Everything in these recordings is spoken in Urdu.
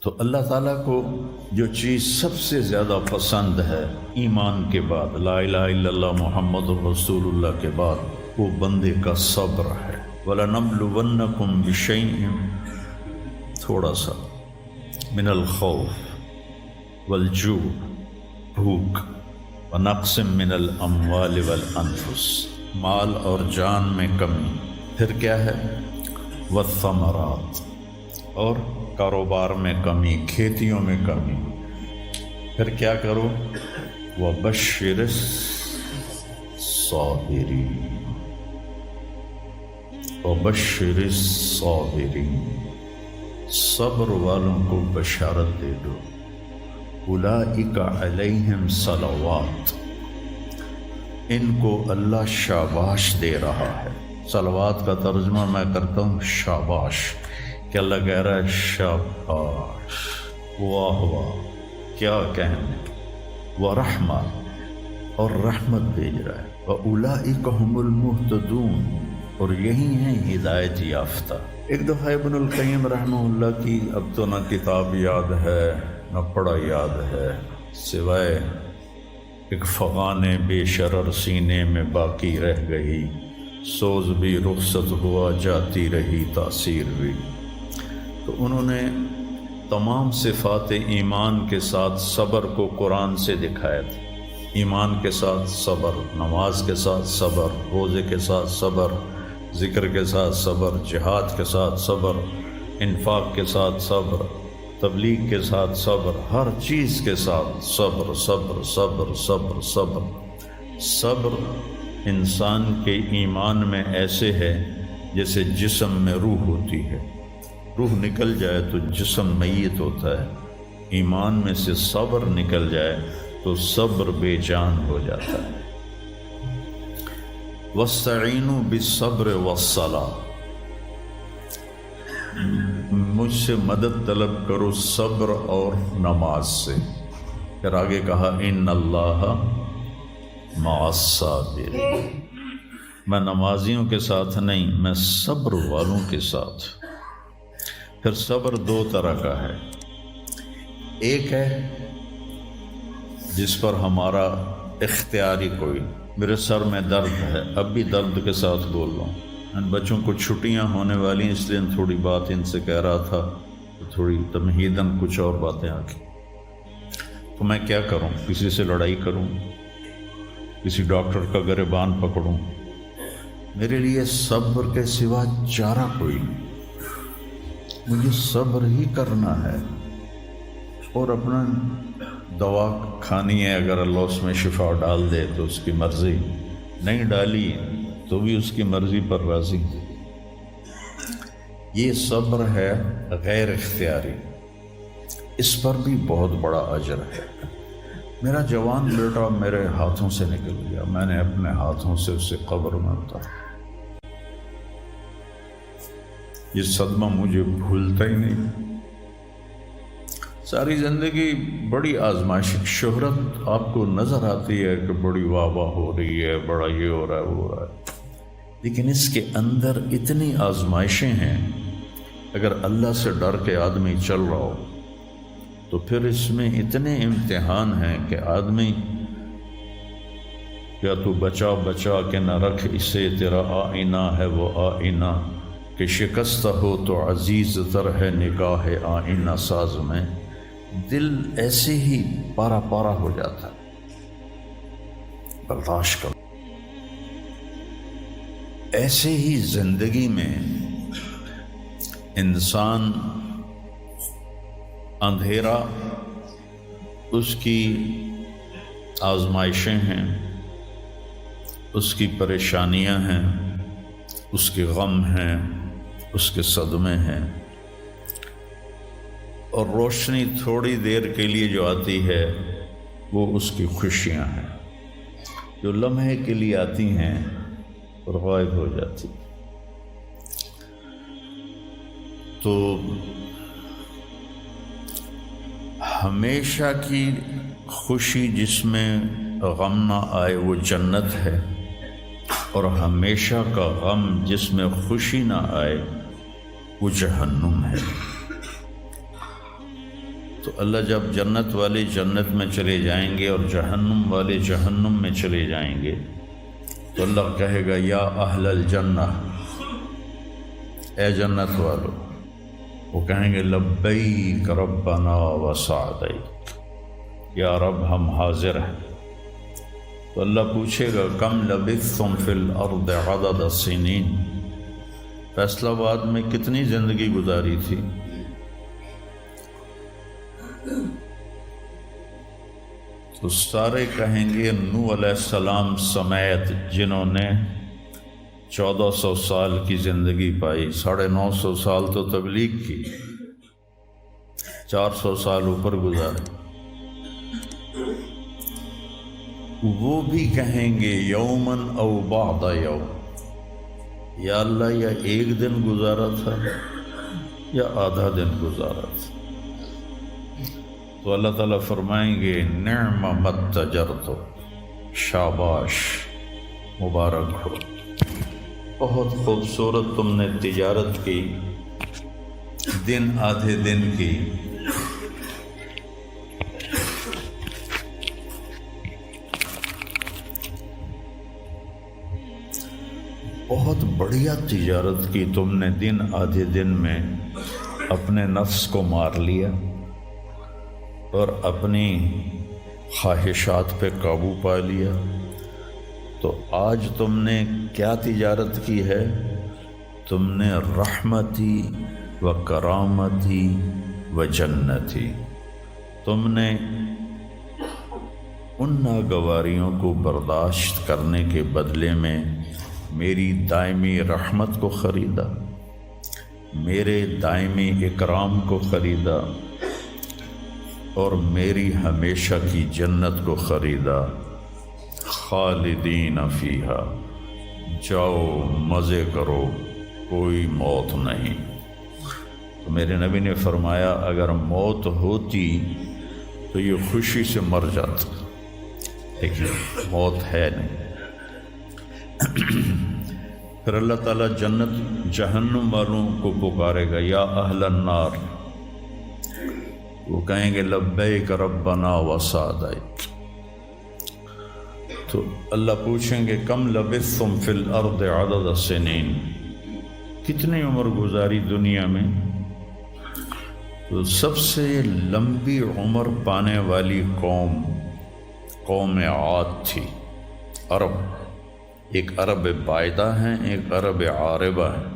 تو اللہ تعالیٰ کو جو چیز سب سے زیادہ پسند ہے ایمان کے بعد، لا الہ الا اللہ محمد رسول اللہ کے بعد، وہ بندے کا صبر ہے۔ وَلَنَبْلُوَنَّكُمْ بِشَيْءٍ، تھوڑا سا، من الخوف والجوع، بھوک، ونقص من الاموال والانفس، مال اور جان میں کمی، پھر کیا ہے، والثمرات، اور کاروبار میں کمی، کھیتیوں میں کمی، پھر کیا کرو، وَبَشِّرِ الصَّابِرِينَ، وَبَشِّرِ الصَّابِرِينَ، صبر والوں کو بشارت دے دو۔ اولئک علیہم صلوات، ان کو اللہ شاباش دے رہا ہے۔ صلوات کا ترجمہ میں کرتا ہوں شاباش، کہ اللہ کہہ رہا ہے شاباش، واہ واہ، کیا کہنے، ورحمہ، اور رحمت بھیج رہا ہے، وَأُولَئِكَ هُمُ الْمُهْتَدُونَ، اور یہی ہیں ہدایت یافتہ۔ ایک دفعہ ابن القیم رحمہ اللہ کی اب تو نہ کتاب یاد ہے نہ پڑھا یاد ہے، سوائے ایک فغان بے شرر سینے میں باقی رہ گئی، سوز بھی رخصت ہوا جاتی رہی تاثیر بھی۔ تو انہوں نے تمام صفات ایمان کے ساتھ صبر کو قرآن سے دکھایا تھا۔ ایمان کے ساتھ صبر، نماز کے ساتھ صبر، روزے کے ساتھ صبر، ذکر کے ساتھ صبر، جہاد کے ساتھ صبر، انفاق کے ساتھ صبر، تبلیغ کے ساتھ صبر، ہر چیز کے ساتھ صبر صبر صبر صبر صبر۔ صبر انسان کے ایمان میں ایسے ہے جیسے جسم میں روح ہوتی ہے، روح نکل جائے تو جسم میت ہوتا ہے، ایمان میں سے صبر نکل جائے تو صبر بے جان ہو جاتا ہے۔ وَاسْتَعِینُوا بِالصَّبْرِ وَالصَّلَاةِ، مجھ سے مدد طلب کرو صبر اور نماز سے۔ پھر آگے کہا ان اللہ مع الصابرین، میں نمازیوں کے ساتھ نہیں، میں صبر والوں کے ساتھ۔ پھر صبر دو طرح کا ہے، ایک ہے جس پر ہمارا اختیاری کوئی، میرے سر میں درد ہے، اب بھی درد کے ساتھ بول رہا ہوں، ان بچوں کو چھٹیاں ہونے والی ہیں، اس لیے تھوڑی بات ان سے کہہ رہا تھا، تھوڑی تمہیداً کچھ اور باتیں آ گئی، تو میں کیا کروں، کسی سے لڑائی کروں، کسی ڈاکٹر کا گریبان پکڑوں؟ میرے لیے صبر کے سوا چارہ کوئی نہیں، مجھے صبر ہی کرنا ہے، اور اپنا دوا کھانی ہے، اگر اللہ اس میں شفا ڈال دے تو اس کی مرضی، نہیں ڈالی تو بھی اس کی مرضی پر راضی۔ یہ صبر ہے غیر اختیاری، اس پر بھی بہت بڑا اجر ہے۔ میرا جوان بیٹا میرے ہاتھوں سے نکل گیا، میں نے اپنے ہاتھوں سے اسے قبر میں اتارا، یہ صدمہ مجھے بھولتا ہی نہیں۔ ساری زندگی بڑی آزمائش، شہرت آپ کو نظر آتی ہے کہ بڑی واہ واہ ہو رہی ہے، بڑا یہ ہو رہا ہے وہ ہو رہا ہے، لیکن اس کے اندر اتنی آزمائشیں ہیں، اگر اللہ سے ڈر کے آدمی چل رہا ہو تو پھر اس میں اتنے امتحان ہیں کہ آدمی یا تو بچا بچا کے نہ رکھ اسے، تیرا آئینہ ہے وہ آئینہ، کہ شکستہ ہو تو عزیز تر ہے نگاہ آئینہ ساز میں۔ دل ایسے ہی پارا پارا ہو جاتا ہے، برداشت کرو۔ ایسے ہی زندگی میں انسان اندھیرا اس کی آزمائشیں ہیں، اس کی پریشانیاں ہیں، اس کے غم ہیں، اس کے صدمے ہیں، اور روشنی تھوڑی دیر کے لیے جو آتی ہے وہ اس کی خوشیاں ہیں، جو لمحے کے لیے آتی ہیں اور غائب ہو جاتی۔ تو ہمیشہ کی خوشی جس میں غم نہ آئے وہ جنت ہے، اور ہمیشہ کا غم جس میں خوشی نہ آئے وہ جہنم ہے۔ تو اللہ جب جنت والے جنت میں چلے جائیں گے اور جہنم والے جہنم میں چلے جائیں گے تو اللہ کہے گا یا اہل الجنہ، اے جنت والو، وہ کہیں گے لبیک ربنا وسعدیک، یا رب ہم حاضر ہیں۔ تو اللہ پوچھے گا کم لبثتم فی الارض عدد السنین، فیصل آباد میں کتنی زندگی گزاری تھی؟ تو سارے کہیں گے نوح علیہ السلام سمیت جنہوں نے 1400 سال کی زندگی پائی، 950 سال تو تبلیغ کی، 400 سال اوپر گزارے، وہ بھی کہیں گے یومن او بعد یوم، یا اللہ یا ایک دن گزارا تھا یا آدھا دن گزارا تھا۔ تو اللہ تعالیٰ فرمائیں گے نعم متجرت، شاباش، مبارک ہو، بہت خوبصورت تم نے تجارت کی، دن آدھے دن کی، بہت بڑھیا تجارت کی تم نے، دن آدھے دن میں اپنے نفس کو مار لیا اور اپنی خواہشات پہ قابو پا لیا۔ تو آج تم نے کیا تجارت کی ہے؟ تم نے رحمتی و کرامتی و جنتی، تم نے ان ناگواریوں کو برداشت کرنے کے بدلے میں میری دائمی رحمت کو خریدا، میرے دائمی اکرام کو خریدا اور میری ہمیشہ کی جنت کو خریدا۔ خالدین فیہا، جاؤ مزے کرو، کوئی موت نہیں۔ تو میرے نبی نے فرمایا اگر موت ہوتی تو یہ خوشی سے مر جاتا، لیکن موت ہے نہیں۔ پھر اللہ تعالیٰ جنت جہنم والوں کو پکارے گا یا اہل النار، وہ کہیں گے لبیک ربنا وسعدیک۔ تو اللہ پوچھیں گے کم لبثتم فی الارض عدد السنین، کتنی عمر گزاری دنیا میں؟ تو سب سے لمبی عمر پانے والی قوم عاد تھی، عرب۔ ایک عرب بائدہ ہیں، ایک عرب عاربہ ہیں۔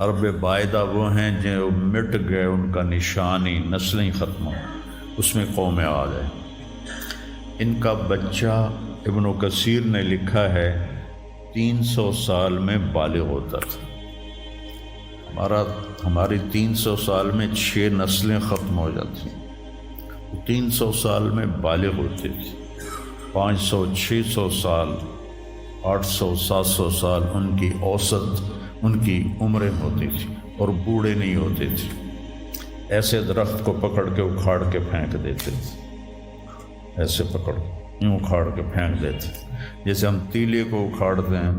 عرب بائدہ وہ ہیں جو مٹ گئے، ان کا نشان ہی نسلیں ختم ہو، اس میں قوم عاد ہے۔ ان کا بچہ ابن کثیر نے لکھا ہے 300 سال میں بالغ ہوتا تھا۔ ہماری 300 سال میں 6 نسلیں ختم ہو جاتی، 300 سال میں بالغ ہوتے تھے۔ 500 600 سال 800 700 سال ان کی اوسط ان کی عمریں ہوتی تھی اور بوڑھے نہیں ہوتے تھے۔ ایسے درخت کو پکڑ کے اکھاڑ کے پھینک دیتے تھے، ایسے پکڑ یوں اکھاڑ کے پھینک دیتے تھے، جیسے ہم تیلے کو اکھاڑتے ہیں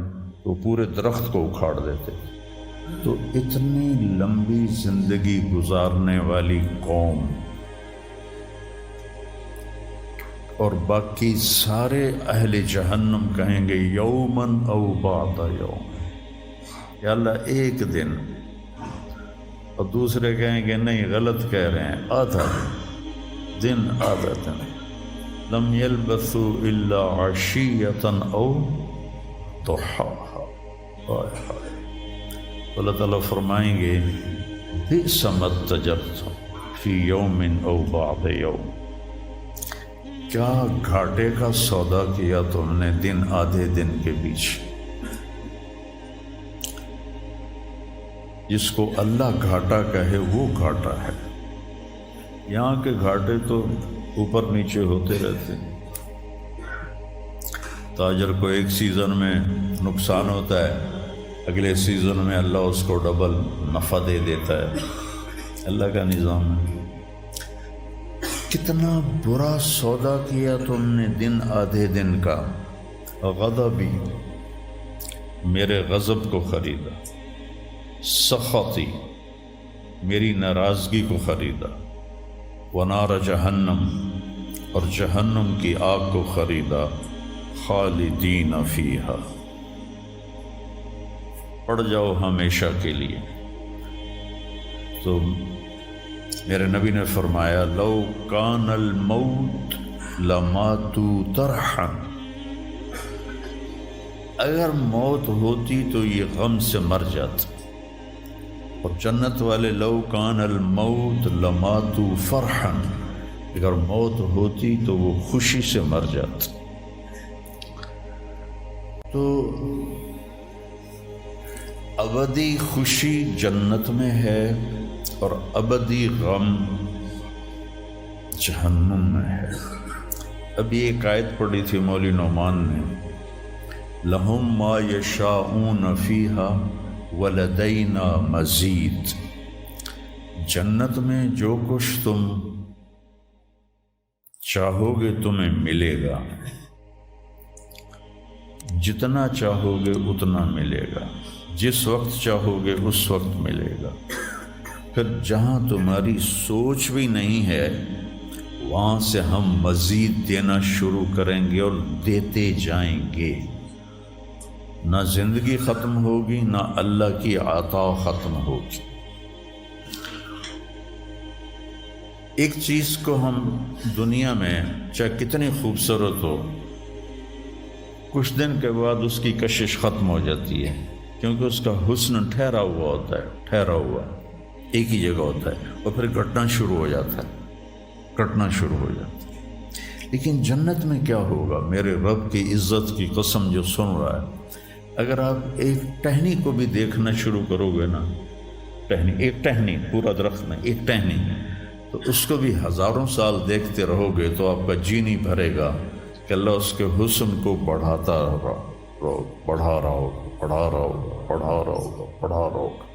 تو پورے درخت کو اکھاڑ دیتے۔ تو اتنی لمبی زندگی گزارنے والی قوم، اور باقی سارے اہل جہنم کہیں گے یومن او بعد یوم، یا اللہ ایک دن، اور دوسرے کہیں گے نہیں غلط کہہ رہے ہیں، آدھا دن، آدھا دن۔ لم یلبثوا الا عشیۃ او ضحاہا۔ اللہ تعالیٰ فرمائیں گے بئس ما اتجرتم فی یوم او بعد یوم، کیا گھاٹے کا سودا کیا تم نے دن آدھے دن کے بیچ۔ جس کو اللہ گھاٹا کہے وہ گھاٹا ہے، یہاں کے گھاٹے تو اوپر نیچے ہوتے رہتے ہیں۔ تاجر کو ایک سیزن میں نقصان ہوتا ہے، اگلے سیزن میں اللہ اس کو ڈبل نفع دے دیتا ہے، اللہ کا نظام ہے۔ کتنا برا سودا کیا تم نے دن آدھے دن کا۔ غضبی، میرے غضب کو خریدا، سخطی، میری ناراضگی کو خریدا، ونار جہنم، اور جہنم کی آگ کو خریدا، خالدین فیہا، پڑ جاؤ ہمیشہ کے لیے۔ تو میرے نبی نے فرمایا لو کان الموت لماتوا طرحا، اگر موت ہوتی تو یہ غم سے مر جاتے، اور جنت والے لو کان الموت لماتوا فرحا، اگر موت ہوتی تو وہ خوشی سے مر جاتے۔ تو ابدی خوشی جنت میں ہے اور ابدی غم جہنم میں ہے۔ ابھی ایک آیت پڑھی تھی مولوی نعمان نے، لہم ما یشاءون فیہا ولدینا مزید، جنت میں جو کچھ تم چاہو گے تمہیں ملے گا، جتنا چاہو گے اتنا ملے گا، جس وقت چاہو گے اس وقت ملے گا۔ پھر جہاں تمہاری سوچ بھی نہیں ہے وہاں سے ہم مزید دینا شروع کریں گے اور دیتے جائیں گے۔ نہ زندگی ختم ہوگی، نہ اللہ کی عطا ختم ہوگی۔ ایک چیز کو ہم دنیا میں چاہے کتنی خوبصورت ہو، کچھ دن کے بعد اس کی کشش ختم ہو جاتی ہے، کیونکہ اس کا حسن ٹھہرا ہوا ہوتا ہے، ٹھہرا ہوا ایک ہی جگہ ہوتا ہے، اور پھر کٹنا شروع ہو جاتا ہے، کٹنا شروع ہو جاتا ہے۔ لیکن جنت میں کیا ہوگا؟ میرے رب کی عزت کی قسم جو سن رہا ہے، اگر آپ ایک ٹہنی کو بھی دیکھنا شروع کرو گے نا، ایک ٹہنی، پورا درخت نہیں، ایک ٹہنی، تو اس کو بھی ہزاروں سال دیکھتے رہو گے تو آپ کا جی نہیں بھرے گا کہ اللہ اس کے حسن کو بڑھاتا رہو، بڑھا رہا ہوگا، بڑھا رہا ہوگا، بڑھا رہا ہوگا، بڑھا رہا ہوگا۔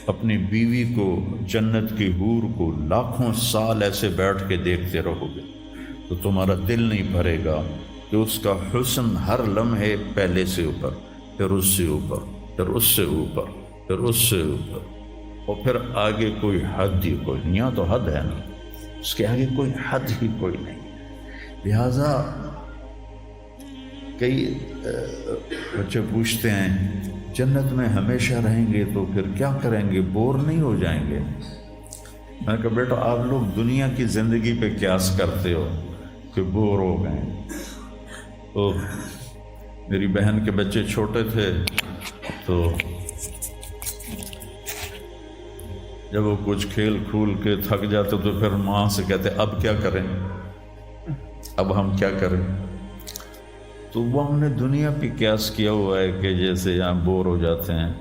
اپنی بیوی کو، جنت کی حور کو لاکھوں سال ایسے بیٹھ کے دیکھتے رہو گے تو تمہارا دل نہیں بھرے گا کہ اس کا حسن ہر لمحے پہلے سے اوپر، پھر اس سے اوپر، پھر اس سے اوپر، پھر اس سے اوپر، اور پھر آگے کوئی حد ہی کوئی نہیں۔ یہاں تو حد ہے نا، اس کے آگے کوئی حد ہی کوئی نہیں۔ لہٰذا کئی بچے پوچھتے ہیں جنت میں ہمیشہ رہیں گے تو پھر کیا کریں گے، بور نہیں ہو جائیں گے؟ میں کہا بیٹا آپ لوگ دنیا کی زندگی پہ قیاس کرتے ہو کہ بور ہو گئے۔ تو میری بہن کے بچے چھوٹے تھے تو جب وہ کچھ کھیل کھول کے تھک جاتے تو پھر ماں سے کہتے اب کیا کریں، اب ہم کیا کریں؟ تو وہ ہم نے دنیا پہ قیاس کیا ہوا ہے کہ جیسے یہاں بور ہو جاتے ہیں،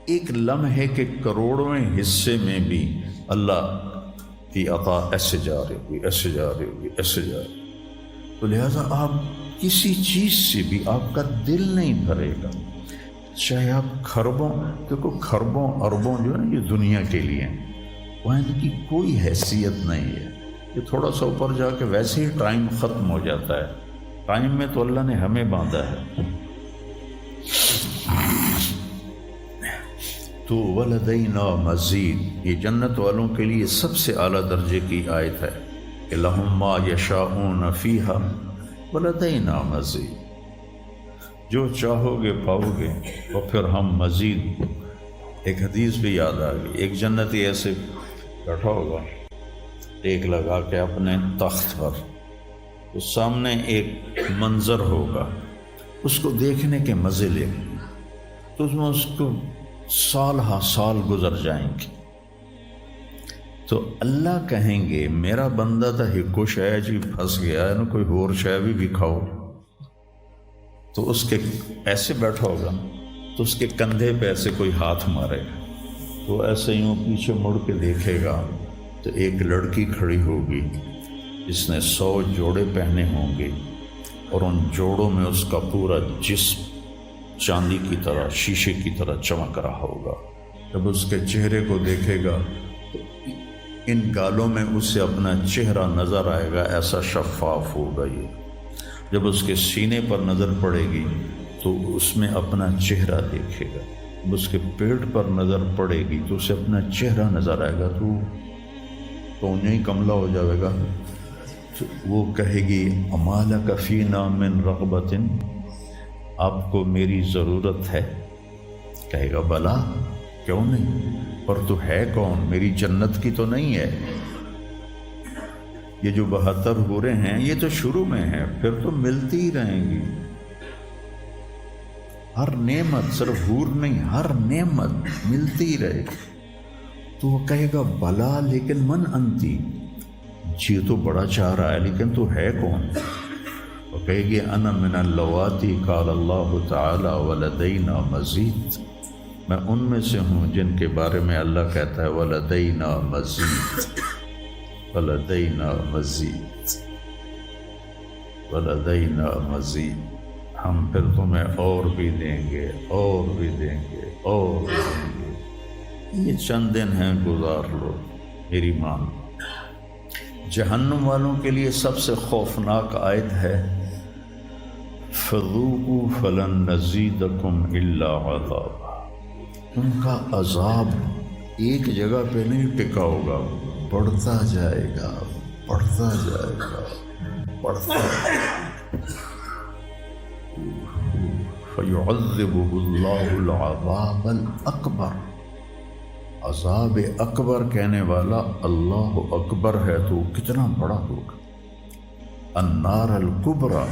ایک لمحے کے کروڑویں حصے میں بھی اللہ کی عطا ایسے جا رہی ہوگی، ایسے جا رہی ہوگی، ایسے جا رہی ہوگی۔ تو لہٰذا آپ کسی چیز سے بھی آپ کا دل نہیں بھرے گا، چاہے آپ خربوں، دیکھو خربوں اربوں جو ہے نا یہ دنیا کے لیے وہاں ان کی کوئی حیثیت نہیں ہے، یہ تھوڑا سا اوپر جا کے ویسے ہی ٹائم ختم ہو جاتا ہے۔ ٹائم میں تو اللہ نے ہمیں باندھا ہے۔ تو ولدینا مزید، یہ جنت والوں کے لیے سب سے اعلیٰ درجے کی آیت ہے کہ لہم ما یشاءون فیہا ولدینا مزید، جو چاہو گے پاؤ گے، اور پھر ہم مزید۔ ایک حدیث بھی یاد آ گئی، ایک جنتی ایسے بیٹھا ہوگا ٹیک لگا کے اپنے تخت پر، تو سامنے ایک منظر ہوگا، اس کو دیکھنے کے مزے لے، تو اس میں اس کو سال ہا سال گزر جائیں گے۔ تو اللہ کہیں گے میرا بندہ تھا ہکو شے جی پھنس گیا ہے نا، کوئی اور شے بھی کھاؤ۔ تو اس کے ایسے بیٹھا ہوگا تو اس کے کندھے پہ ایسے کوئی ہاتھ مارے گا، تو ایسے یوں پیچھے مڑ کے دیکھے گا تو ایک لڑکی کھڑی ہوگی جس نے 100 جوڑے پہنے ہوں گے، اور ان جوڑوں میں اس کا پورا جسم چاندی کی طرح، شیشے کی طرح چمک رہا ہوگا۔ جب اس کے چہرے کو دیکھے گا تو ان گالوں میں اسے اپنا چہرہ نظر آئے گا، ایسا شفاف ہوگا یہ۔ جب اس کے سینے پر نظر پڑے گی تو اس میں اپنا چہرہ دیکھے گا، جب اس کے پیٹ پر نظر پڑے گی تو اسے اپنا چہرہ نظر آئے گا، تو تو انہیں ہی کملہ ہو جائے گا. تو وہ کہے گی اما لک فینا من رغبۃ، آپ کو میری ضرورت ہے؟ کہے گا بلا، کیوں نہیں، پر تو ہے کون، میری جنت کی تو نہیں ہے. یہ جو 72 حوریں ہیں یہ تو شروع میں ہیں، پھر تو ملتی ہی رہیں گی. ہر نعمت، صرف حور نہیں، ہر نعمت ملتی ہی رہے گی. تو وہ کہے گا بلا لیکن من انتی، جی تو بڑا چاہ رہا ہے لیکن تو ہے کون؟ وہ کہے گی انا من اللواتی قال اللہ تعالی ولدینا مزید، میں ان میں سے ہوں جن کے بارے میں اللہ کہتا ہے ولدینا مزید، ولدینا مزید، ولدینا مزید، ہم پھر تمہیں اور بھی دیں گے، اور بھی دیں گے، اور بھی دیں گے. یہ چند دن ہیں، گزار لو، میری مان. جہنم والوں کے لیے سب سے خوفناک آیت ہے فَذُوقُوا فَلَن نَّزِيدَكُمْ إِلَّا عَذَابًا. ان کا عذاب ایک جگہ پہ نہیں ٹکا ہوگا، بڑھتا جائے گا، بڑھتا جائے گا، بڑھتا جائے گا. فَيُعَذِّبُهُ اللَّهُ الْعَذَابَ الْأَكْبَرَ. عذاب اکبر کہنے والا اللہ اکبر ہے تو کتنا بڑا ہوگا. النار الکبریٰ،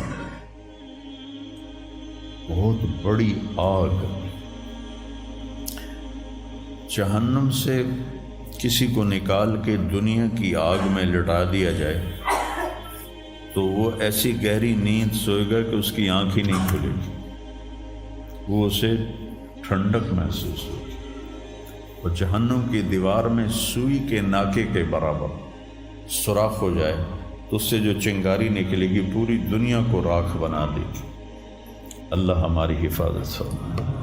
بہت بڑی آگ. جہنم سے کسی کو نکال کے دنیا کی آگ میں لٹا دیا جائے تو وہ ایسی گہری نیند سوئے گا کہ اس کی آنکھ ہی نہیں کھلے گی، وہ اسے ٹھنڈک محسوس ہوگی. اور جہنم کی دیوار میں سوئی کے ناکے کے برابر سوراخ ہو جائے تو اس سے جو چنگاری نکلے گی پوری دنیا کو راکھ بنا دے گی. اللہ ہماری حفاظت فرمائے.